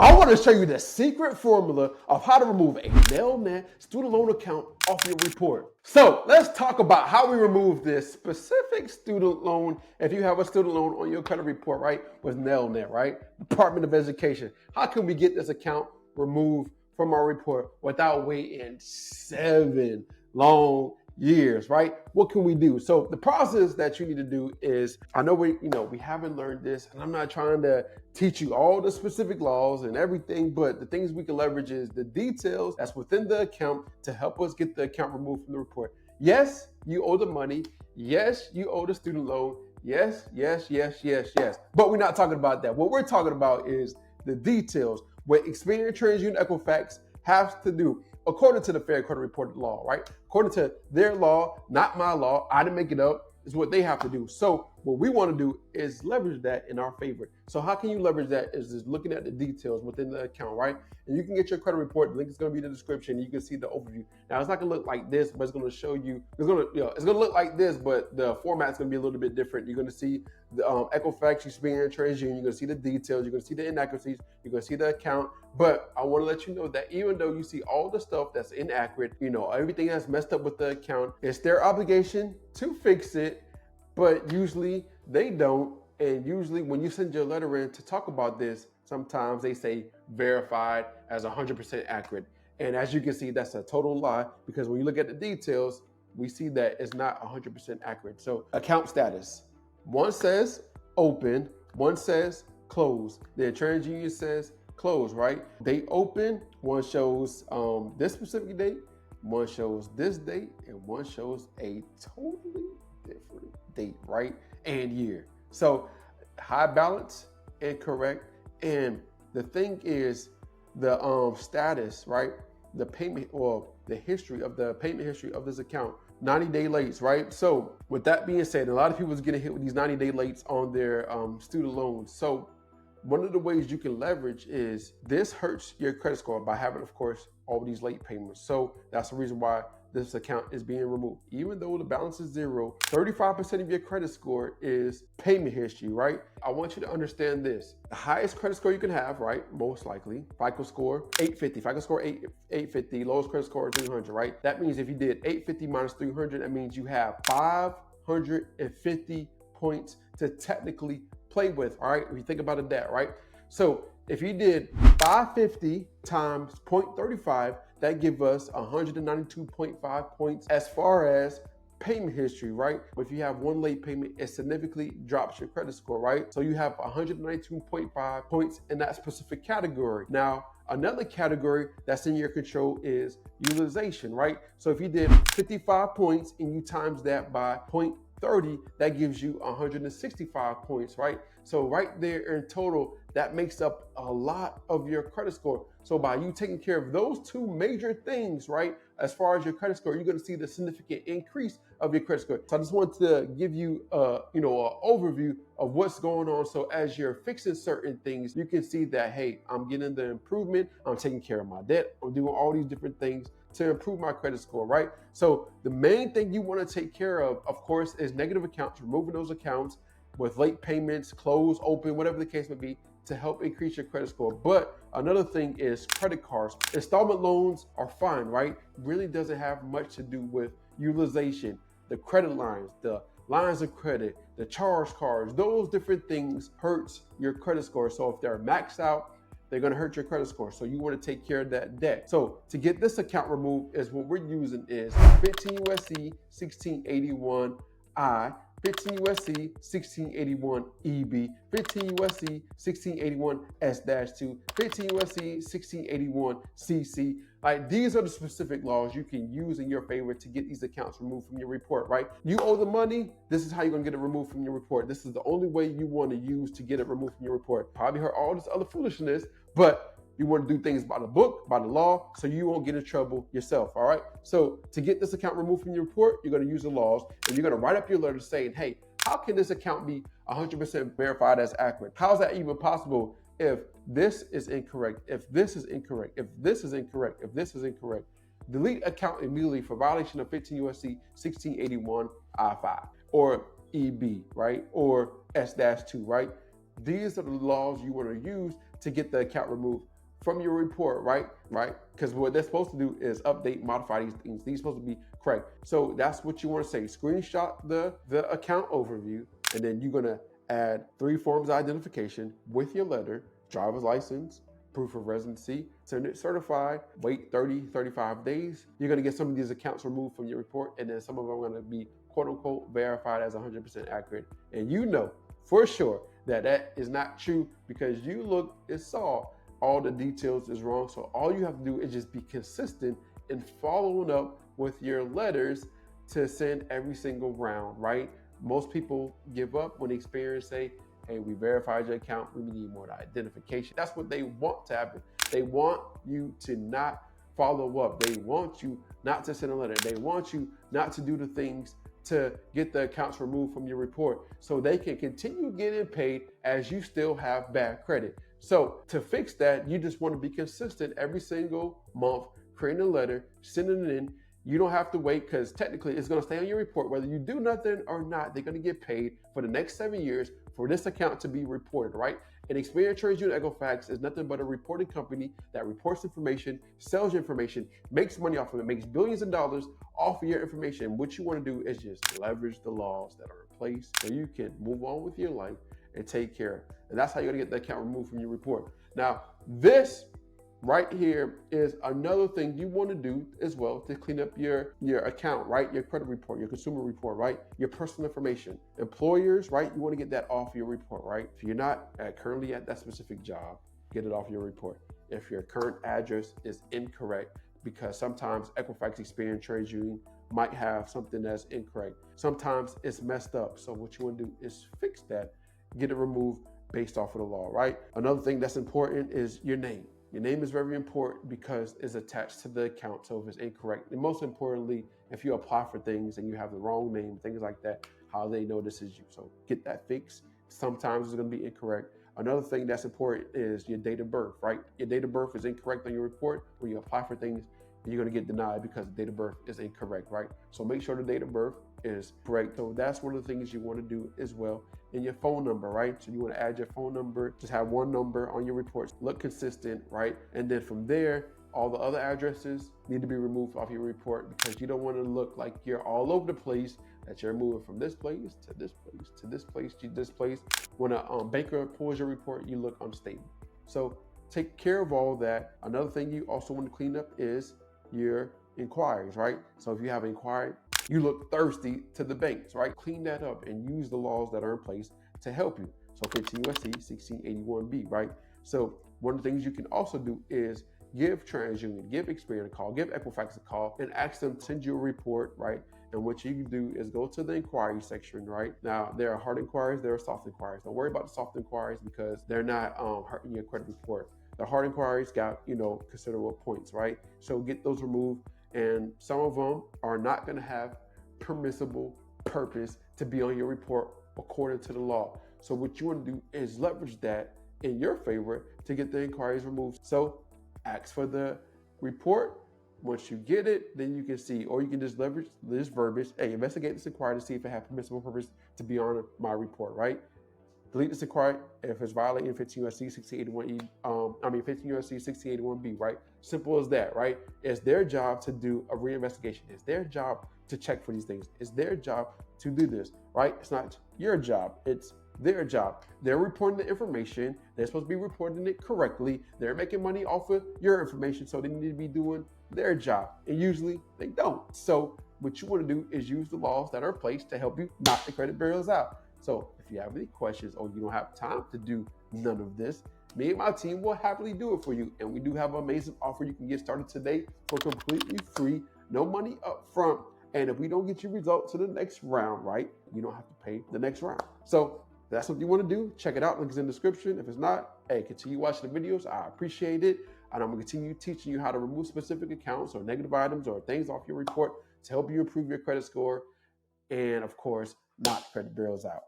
I want to show you the secret formula of how to remove a Nelnet student loan account off your report. So let's talk about how we remove this specific student loan. If you have a student loan on your credit report, right, with Nelnet, right, Department of Education, how can we get this account removed from our report without waiting 7 long years, right? What can we do? So the process that you need to do is, I know we haven't learned this, and I'm not trying to teach you all the specific laws and everything, but the things we can leverage is the details that's within the account to help us get the account removed from the report. Yes, you owe the money. Yes, you owe the student loan. Yes, yes, yes, yes, yes. But we're not talking about that. What we're talking about is the details, what Experian, TransUnion, Equifax have to do according to the Fair Credit Reporting law, right? According to their law, not my law. I didn't make it up. Is what they have to do. So what we want to do is leverage that in our favor. So how can you leverage that? Is just looking at the details within the account, right? And you can get your credit report. The link is going to be in the description. You can see the overview. Now it's not going to look like this, but it's going to show you. It's going to look like this, but the format's going to be a little bit different. You're going to see the Equifax, Experian, TransUnion. You're going to see the details. You're going to see the inaccuracies. You're going to see the account. But I want to let you know that even though you see all the stuff that's inaccurate, everything that's messed up with the account, it's their obligation to fix it. But usually they don't. And usually when you send your letter in to talk about this, sometimes they say verified as 100% accurate. And as you can see, that's a total lie, because when you look at the details, we see that it's not 100% accurate. So account status, one says open, one says close. Then TransUnion says close, right? They open, one shows this specific date, one shows this date, and one shows a totally different date, right? And year. So high balance, incorrect. And the thing is the status, right? The payment or the history of the payment history of this account, 90-day lates, right? So with that being said, a lot of people is getting hit with these 90-day lates on their student loans. So one of the ways you can leverage is this hurts your credit score by having, of course, all these late payments. So that's the reason why this account is being removed. Even though the balance is zero, 35% of your credit score is payment history, right? I want you to understand this. The highest credit score you can have, right? Most likely, FICO score 850. FICO score 850, lowest credit score 300, right? That means if you did 850 minus 300, that means you have 550 points to technically play with, all right? If you think about it that, right? So if you did 550 times 0.35, that gives us 192.5 points as far as payment history, right? If you have one late payment, it significantly drops your credit score, right? So you have 192.5 points in that specific category. Now, another category that's in your control is utilization, right? So if you did 55 points and you times that by 0.30, that gives you 165 points, right? So right there in total, that makes up a lot of your credit score. So by you taking care of those two major things, right, as far as your credit score, you're going to see the significant increase of your credit score. So I just wanted to give you, an overview of what's going on. So as you're fixing certain things, you can see that, hey, I'm getting the improvement. I'm taking care of my debt. I'm doing all these different things to improve my credit score, right? So the main thing you want to take care of course, is negative accounts, removing those accounts with late payments, close, open, whatever the case may be, to help increase your credit score. But another thing is credit cards. Installment loans are fine, right? Really doesn't have much to do with utilization. The credit lines, the lines of credit, the charge cards, those different things hurts your credit score. So if they're maxed out, they're going to hurt your credit score. So you want to take care of that debt. So to get this account removed, is what we're using is 15 USC 1681I, 15 USC 1681 EB, 15 USC 1681 S-2, 15 USC 1681 CC. Like, these are the specific laws you can use in your favor to get these accounts removed from your report, right? You owe the money, this is how you're gonna get it removed from your report. This is the only way you want to use to get it removed from your report. Probably heard all this other foolishness, but you want to do things by the book, by the law, so you won't get in trouble yourself, all right? So to get this account removed from your report, you're going to use the laws, and you're going to write up your letter saying, hey, how can this account be 100% verified as accurate? How is that even possible if this is incorrect, if this is incorrect, if this is incorrect, if this is incorrect? Delete account immediately for violation of 15 USC 1681 I-5 or EB, right? Or S-2, right? These are the laws you want to use to get the account removed from your report, right? Because what they're supposed to do is update, modify these things. These are supposed to be correct. So that's what you want to say. Screenshot the account overview, and then you're gonna add 3 forms of identification with your letter, driver's license, proof of residency, send it certified, wait 30, 35 days. You're gonna get some of these accounts removed from your report, and then some of them are gonna be quote unquote verified as 100% accurate. And you know for sure that that is not true because you look and saw all the details is wrong. So all you have to do is just be consistent in following up with your letters to send every single round, right? Most people give up when Experian say, hey, we verified your account, we need more identification. That's what they want to happen. They want you to not follow up. They want you not to send a letter. They want you not to do the things to get the accounts removed from your report so they can continue getting paid as you still have bad credit. So to fix that, you just want to be consistent every single month, creating a letter, sending it in. You don't have to wait because technically it's going to stay on your report. Whether you do nothing or not, they're going to get paid for the next 7 years for this account to be reported, right? And Experian TransUnion Equifax is nothing but a reporting company that reports information, sells your information, makes money off of it, makes billions of dollars off of your information. What you want to do is just leverage the laws that are in place so you can move on with your life and take care. And that's how you're going to get the account removed from your report. Now, this right here is another thing you want to do as well to clean up your account, right? Your credit report, your consumer report, right? Your personal information. Employers, right? You want to get that off your report, right? If you're not currently at that specific job, get it off your report. If your current address is incorrect, because sometimes Equifax, Experian, TransUnion might have something that's incorrect. Sometimes it's messed up. So what you want to do is fix that, get it removed based off of the law, right? Another thing that's important is your name. Your name is very important because it's attached to the account. So if it's incorrect, and most importantly, if you apply for things and you have the wrong name, things like that, how they know this is you. So get that fixed. Sometimes it's going to be incorrect. Another thing that's important is your date of birth, right? Your date of birth is incorrect on your report. When you apply for things, you're going to get denied because the date of birth is incorrect, right? So make sure the date of birth is correct. So that's one of the things you want to do as well. And your phone number, right? So you want to add your phone number, just have one number on your reports, look consistent, right? And then from there, all the other addresses need to be removed off your report because you don't want to look like you're all over the place, that you're moving from this place to this place to this place to this place. When a banker pulls your report, you look unstable. So take care of all that. Another thing you also want to clean up is your inquiries, right? So if you have an inquiry, you look thirsty to the banks, right? Clean that up and use the laws that are in place to help you. So 15 U.S.C. 1681B, right? So one of the things you can also do is give TransUnion, give Experian a call, give Equifax a call, and ask them to send you a report, right? And what you can do is go to the inquiry section, right? Now, there are hard inquiries, there are soft inquiries. Don't worry about the soft inquiries because they're not hurting your credit report. The hard inquiries got, considerable points, right? So get those removed. And some of them are not going to have permissible purpose to be on your report according to the law. So what you want to do is leverage that in your favor to get the inquiries removed. So ask for the report. Once you get it, then you can see, or you can just leverage this verbiage. Hey, investigate this inquiry to see if it has permissible purpose to be on my report, right? Delete this inquiry if it's violating 15 U.S.C. 1681E, 15 U.S.C. 1681B, right? Simple as that, right? It's their job to do a reinvestigation. It's their job to check for these things. It's their job to do this, right? It's not your job. It's their job. They're reporting the information. They're supposed to be reporting it correctly. They're making money off of your information, so they need to be doing their job. And usually they don't. So what you want to do is use the laws that are in place to help you knock the credit bureaus out. So if you have any questions or you don't have time to do none of this, me and my team will happily do it for you. And we do have an amazing offer. You can get started today for completely free, no money up front. And if we don't get you results to the next round, right, you don't have to pay the next round. So that's what you want to do. Check it out. Link is in the description. If it's not, hey, continue watching the videos. I appreciate it. And I'm going to continue teaching you how to remove specific accounts or negative items or things off your report to help you improve your credit score. And of course, knock credit bureaus out.